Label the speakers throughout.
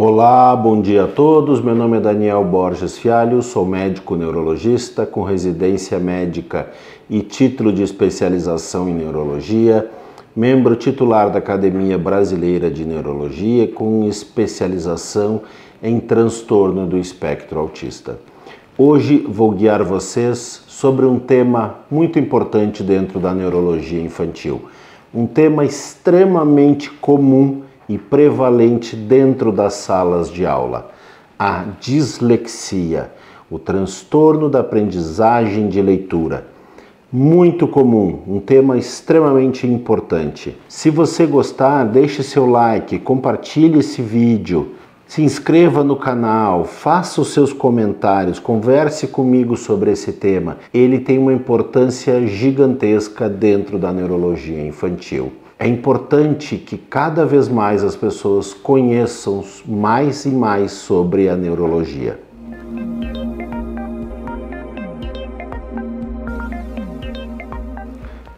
Speaker 1: Olá, bom dia a todos. Meu nome é Daniel Borges Fialho, sou médico neurologista com residência médica e título de especialização em neurologia, membro titular da Academia Brasileira de Neurologia com especialização em transtorno do espectro autista. Hoje vou guiar vocês sobre um tema muito importante dentro da neurologia infantil, um tema extremamente comum e prevalente dentro das salas de aula, a dislexia, o transtorno da aprendizagem de leitura. Muito comum, um tema extremamente importante. Se você gostar, deixe seu like, compartilhe esse vídeo, se inscreva no canal, faça os seus comentários, converse comigo sobre esse tema. Ele tem uma importância gigantesca dentro da neurologia infantil. É importante que cada vez mais as pessoas conheçam mais e mais sobre a neurologia.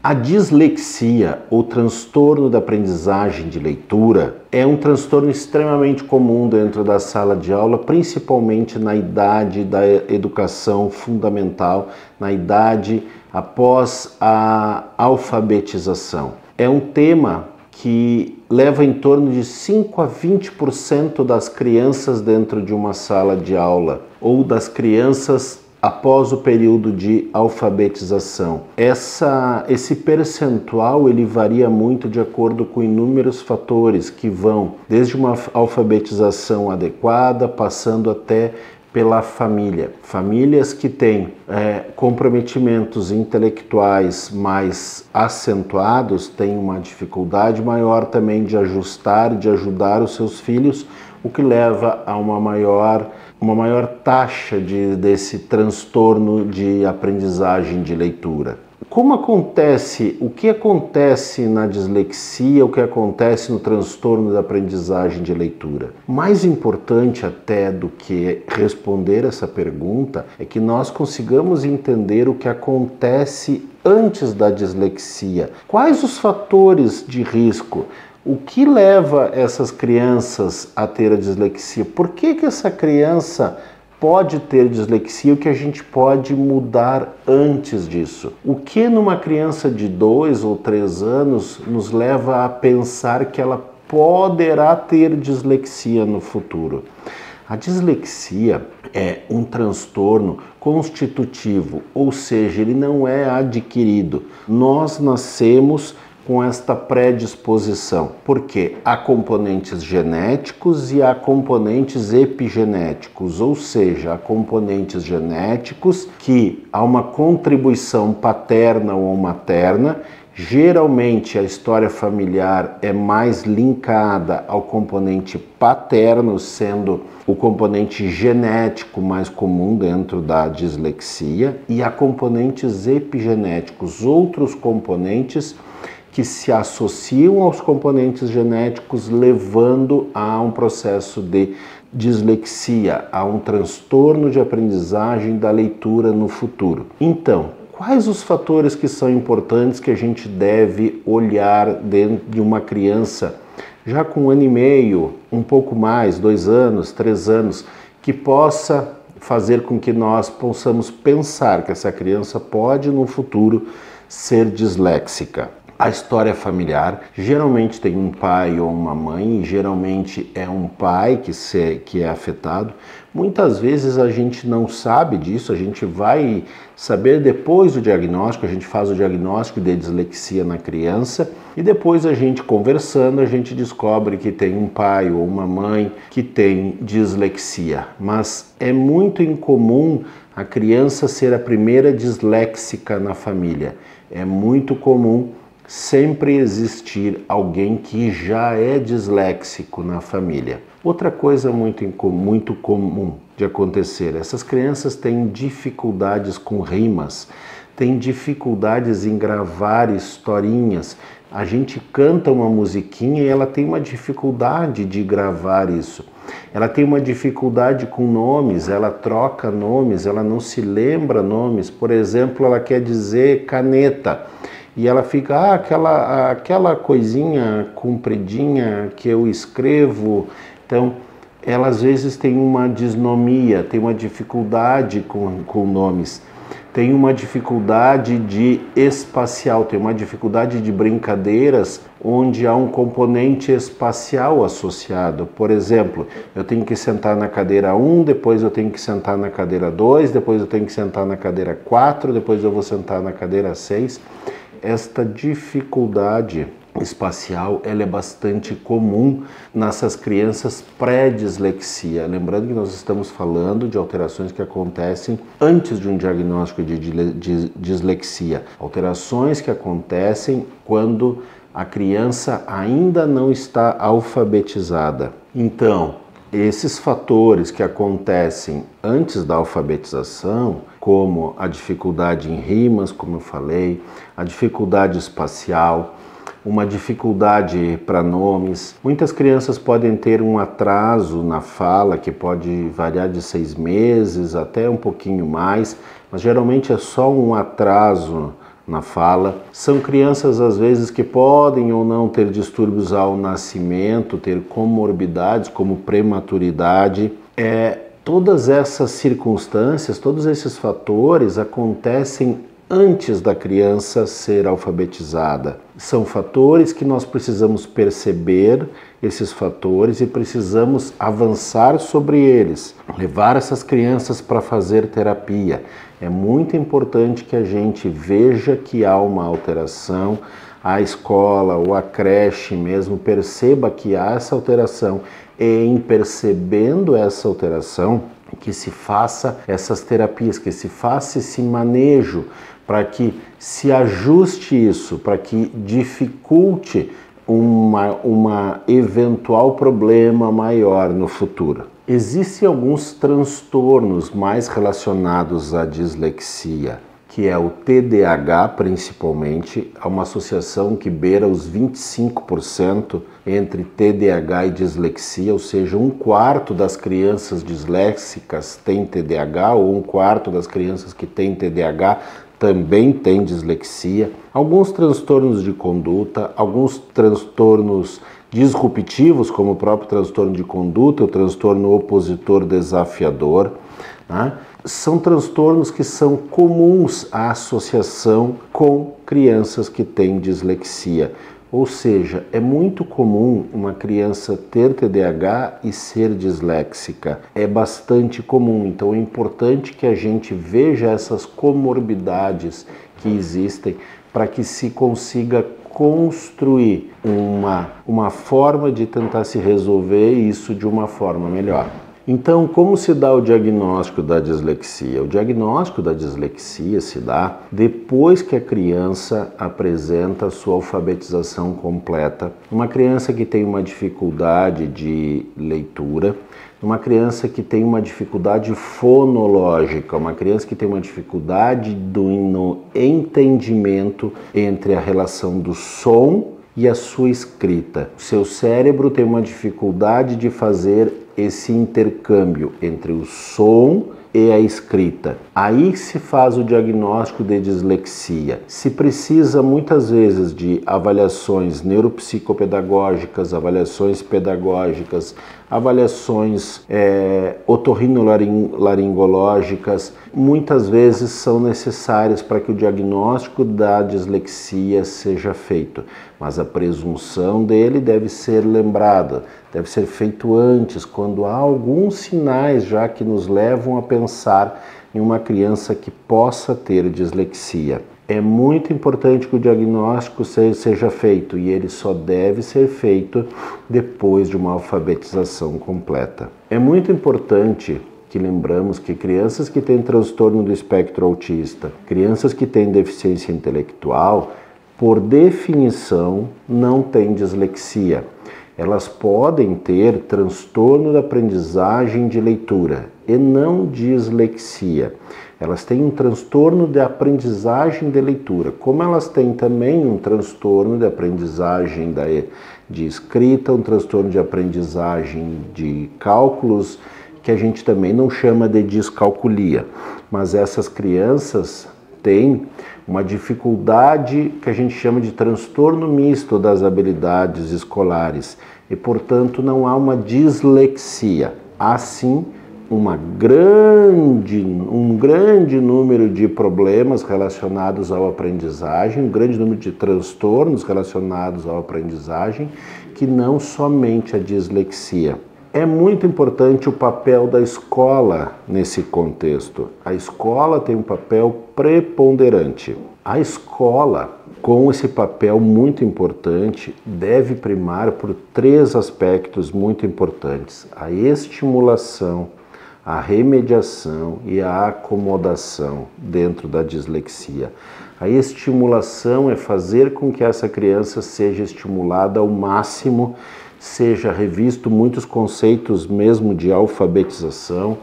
Speaker 1: A dislexia, ou transtorno da aprendizagem de leitura, é um transtorno extremamente comum dentro da sala de aula, principalmente na idade da educação fundamental, na idade após a alfabetização. É um tema que leva em torno de 5 a 20% das crianças dentro de uma sala de aula ou das crianças após o período de alfabetização. Esse percentual ele varia muito de acordo com inúmeros fatores que vão desde uma alfabetização adequada, passando até pela família. Famílias que têm comprometimentos intelectuais mais acentuados têm uma dificuldade maior também de ajustar, de ajudar os seus filhos, o que leva a uma maior taxa desse transtorno de aprendizagem de leitura. O que acontece na dislexia, o que acontece no transtorno da aprendizagem de leitura? Mais importante até do que responder essa pergunta é que nós consigamos entender o que acontece antes da dislexia. Quais os fatores de risco? O que leva essas crianças a ter a dislexia? Por que essa criança pode ter dislexia? O que a gente pode mudar antes disso? O que numa criança de 2 ou 3 anos nos leva a pensar que ela poderá ter dislexia no futuro? A dislexia é um transtorno constitutivo, ou seja, ele não é adquirido. Nós nascemos com esta predisposição, porque há componentes genéticos e há componentes epigenéticos, ou seja, há componentes genéticos que há uma contribuição paterna ou materna. Geralmente a história familiar é mais linkada ao componente paterno, sendo o componente genético mais comum dentro da dislexia, e há componentes epigenéticos, outros componentes que se associam aos componentes genéticos, levando a um processo de dislexia, a um transtorno de aprendizagem da leitura no futuro. Então, quais os fatores que são importantes que a gente deve olhar dentro de uma criança já com 1 ano e meio, um pouco mais, 2 anos, 3 anos, que possa fazer com que nós possamos pensar que essa criança pode no futuro ser disléxica? A história familiar, geralmente tem um pai ou uma mãe, geralmente é um pai que é afetado. Muitas vezes a gente não sabe disso, a gente vai saber depois do diagnóstico, a gente faz o diagnóstico de dislexia na criança e depois a gente conversando, a gente descobre que tem um pai ou uma mãe que tem dislexia. Mas é muito incomum a criança ser a primeira disléxica na família. É muito comum sempre existir alguém que já é disléxico na família. Outra coisa muito comum de acontecer, essas crianças têm dificuldades com rimas, têm dificuldades em gravar historinhas. A gente canta uma musiquinha e ela tem uma dificuldade de gravar isso. Ela tem uma dificuldade com nomes, ela troca nomes, ela não se lembra nomes. Por exemplo, ela quer dizer caneta. E ela fica, aquela coisinha compridinha que eu escrevo. Então, ela às vezes tem uma disnomia, tem uma dificuldade com nomes, tem uma dificuldade de espacial, tem uma dificuldade de brincadeiras onde há um componente espacial associado. Por exemplo, eu tenho que sentar na cadeira 1, depois eu tenho que sentar na cadeira 2, depois eu tenho que sentar na cadeira 4, depois eu vou sentar na cadeira 6. Esta dificuldade espacial, ela é bastante comum nessas crianças pré-dislexia. Lembrando que nós estamos falando de alterações que acontecem antes de um diagnóstico de dislexia. Alterações que acontecem quando a criança ainda não está alfabetizada. Então, esses fatores que acontecem antes da alfabetização, como a dificuldade em rimas, como eu falei, a dificuldade espacial, uma dificuldade para nomes. Muitas crianças podem ter um atraso na fala que pode variar de 6 meses até um pouquinho mais, mas geralmente é só um atraso na fala. São crianças às vezes que podem ou não ter distúrbios ao nascimento, ter comorbidades como prematuridade. Todas essas circunstâncias, todos esses fatores acontecem antes da criança ser alfabetizada. São fatores que nós precisamos perceber, esses fatores, e precisamos avançar sobre eles, levar essas crianças para fazer terapia. É muito importante que a gente veja que há uma alteração, a escola ou a creche mesmo perceba que há essa alteração, e em percebendo essa alteração, que se faça essas terapias, que se faça esse manejo, para que se ajuste isso, para que dificulte uma eventual problema maior no futuro. Existem alguns transtornos mais relacionados à dislexia, que é o TDAH principalmente, há uma associação que beira os 25% entre TDAH e dislexia, ou seja, 1/4 das crianças disléxicas tem TDAH, ou 1/4 das crianças que têm TDAH também tem dislexia. Alguns transtornos de conduta, alguns transtornos disruptivos, como o próprio transtorno de conduta, o transtorno opositor desafiador, né? São transtornos que são comuns à associação com crianças que têm dislexia. Ou seja, é muito comum uma criança ter TDAH e ser disléxica. É bastante comum, então é importante que a gente veja essas comorbidades que existem para que se consiga construir uma forma de tentar se resolver isso de uma forma melhor. Então, como se dá o diagnóstico da dislexia? O diagnóstico da dislexia se dá depois que a criança apresenta a sua alfabetização completa. Uma criança que tem uma dificuldade de leitura, uma criança que tem uma dificuldade fonológica, uma criança que tem uma dificuldade no entendimento entre a relação do som e a sua escrita. O seu cérebro tem uma dificuldade de fazer esse intercâmbio entre o som e a escrita. Aí se faz o diagnóstico de dislexia. Se precisa muitas vezes de avaliações neuropsicopedagógicas, avaliações pedagógicas, avaliações otorrinolaringológicas, muitas vezes são necessárias para que o diagnóstico da dislexia seja feito. Mas a presunção dele deve ser lembrada, deve ser feito antes, quando há alguns sinais já que nos levam a pensar em uma criança que possa ter dislexia. É muito importante que o diagnóstico seja feito e ele só deve ser feito depois de uma alfabetização completa. É muito importante que lembramos que crianças que têm transtorno do espectro autista, crianças que têm deficiência intelectual, por definição, não têm dislexia. Elas podem ter transtorno da aprendizagem de leitura e não dislexia. Elas têm um transtorno de aprendizagem de leitura, como elas têm também um transtorno de aprendizagem de escrita, um transtorno de aprendizagem de cálculos, que a gente também não chama de discalculia. Mas essas crianças têm uma dificuldade que a gente chama de transtorno misto das habilidades escolares. e, portanto, não há uma dislexia. Há sim um grande número de problemas relacionados à aprendizagem, um grande número de transtornos relacionados à aprendizagem, que não somente a dislexia. É muito importante o papel da escola nesse contexto. A escola tem um papel preponderante. A escola, com esse papel muito importante, deve primar por 3 aspectos muito importantes: a estimulação, a remediação e a acomodação dentro da dislexia. A estimulação é fazer com que essa criança seja estimulada ao máximo, seja revisto muitos conceitos mesmo de alfabetização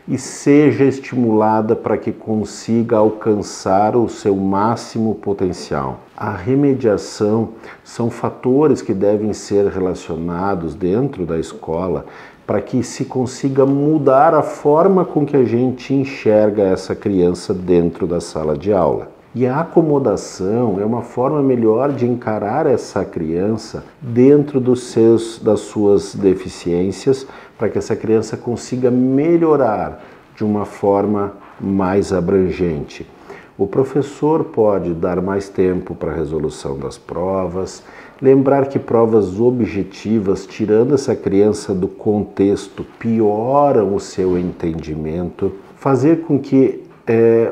Speaker 1: e seja estimulada para que consiga alcançar o seu máximo potencial. A remediação são fatores que devem ser relacionados dentro da escola para que se consiga mudar a forma com que a gente enxerga essa criança dentro da sala de aula. E a acomodação é uma forma melhor de encarar essa criança dentro das suas deficiências, para que essa criança consiga melhorar de uma forma mais abrangente. O professor pode dar mais tempo para a resolução das provas, lembrar que provas objetivas, tirando essa criança do contexto, pioram o seu entendimento, fazer com que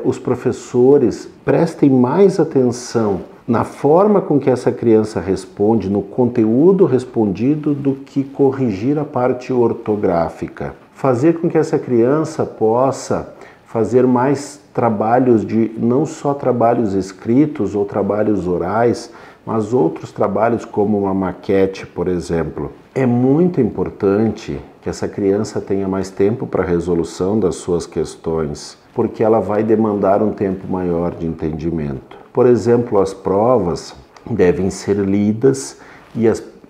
Speaker 1: os professores prestem mais atenção na forma com que essa criança responde, no conteúdo respondido, do que corrigir a parte ortográfica. Fazer com que essa criança possa fazer mais trabalhos não só trabalhos escritos ou trabalhos orais, mas outros trabalhos como uma maquete, por exemplo. É muito importante que essa criança tenha mais tempo para a resolução das suas questões, porque ela vai demandar um tempo maior de entendimento. Por exemplo, as provas devem ser lidas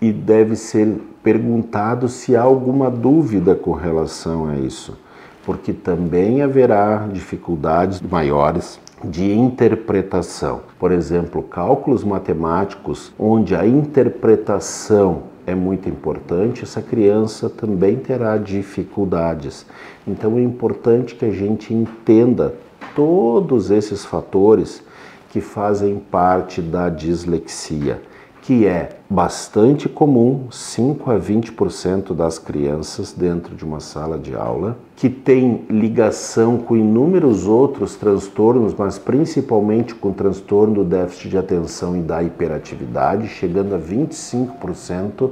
Speaker 1: e deve ser perguntado se há alguma dúvida com relação a isso, porque também haverá dificuldades maiores de interpretação. Por exemplo, cálculos matemáticos, onde a interpretação é muito importante, essa criança também terá dificuldades. Então é importante que a gente entenda todos esses fatores que fazem parte da dislexia, que é bastante comum, 5 a 20% das crianças dentro de uma sala de aula, que tem ligação com inúmeros outros transtornos, mas principalmente com o transtorno do déficit de atenção e da hiperatividade, chegando a 25%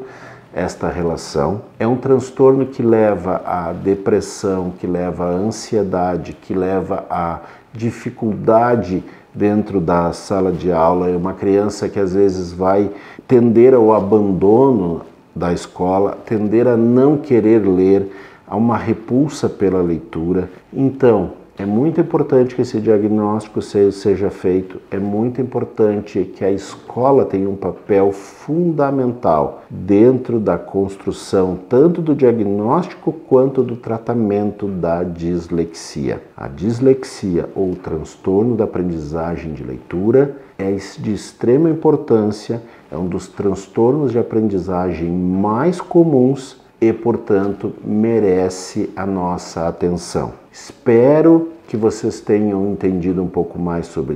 Speaker 1: esta relação. É um transtorno que leva à depressão, que leva à ansiedade, que leva à dificuldade dentro da sala de aula. É uma criança que às vezes vai tender ao abandono da escola, tender a não querer ler, a uma repulsa pela leitura. Então, é muito importante que esse diagnóstico seja feito, é muito importante que a escola tenha um papel fundamental dentro da construção tanto do diagnóstico quanto do tratamento da dislexia. A dislexia ou transtorno da aprendizagem de leitura é de extrema importância, é um dos transtornos de aprendizagem mais comuns e, portanto, merece a nossa atenção. Espero que vocês tenham entendido um pouco mais sobre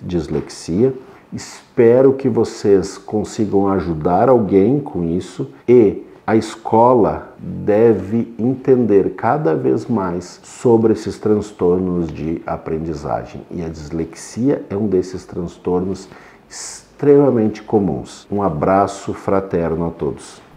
Speaker 1: dislexia. Espero que vocês consigam ajudar alguém com isso e a escola deve entender cada vez mais sobre esses transtornos de aprendizagem. E a dislexia é um desses transtornos extremamente comuns. Um abraço fraterno a todos.